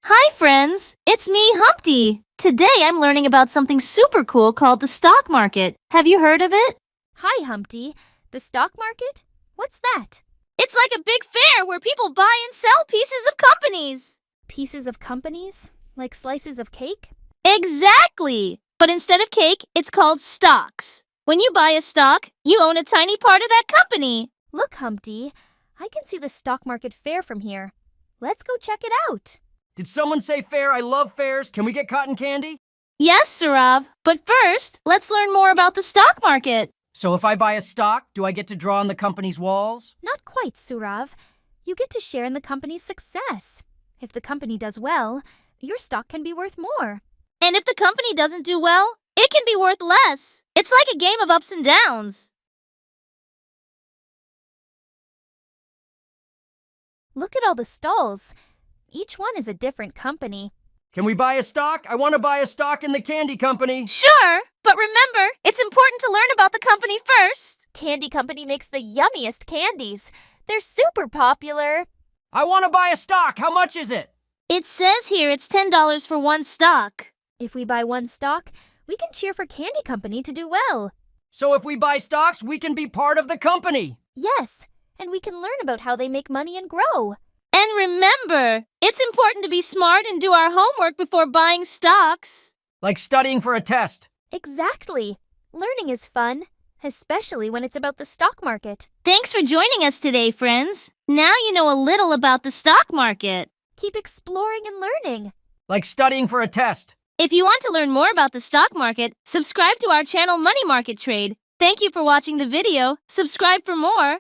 Hi, friends! It's me, Humpty! Today I'm learning about something super cool called the stock market. Have you heard of it? Hi, Humpty. The stock market? What's that? It's like a big fair where people buy and sell pieces of companies. Pieces of companies? Like slices of cake? Exactly! But instead of cake, it's called stocks. When you buy a stock, you own a tiny part of that company. Look, Humpty. I can see the stock market fair from here. Let's go check it out. Did someone say fair? I love fairs. Can we get cotton candy? Yes, Sarav. But first, let's learn more about the stock market. So if I buy a stock, do I get to draw on the company's walls? Not quite, Surav. You get to share in the company's success. If the company does well, your stock can be worth more. And if the company doesn't do well, it can be worth less. It's like a game of ups and downs. Look at all the stalls. Each one is a different company. Can we buy a stock? I want to buy a stock in the candy company. Sure, but remember, it's important to learn about the company first. Candy Company makes the yummiest candies. They're super popular. I want to buy a stock. How much is it? It says here it's $10 for one stock. If we buy one stock, we can cheer for Candy Company to do well. So if we buy stocks, we can be part of the company. Yes, and we can learn about how they make money and grow. And remember, it's important to be smart and do our homework before buying stocks. Like studying for a test. Exactly. Learning is fun, especially when it's about the stock market. Thanks for joining us today, friends. Now you know a little about the stock market. Keep exploring and learning. Like studying for a test. If you want to learn more about the stock market, subscribe to our channel Money Market Trade. Thank you for watching the video. Subscribe for more.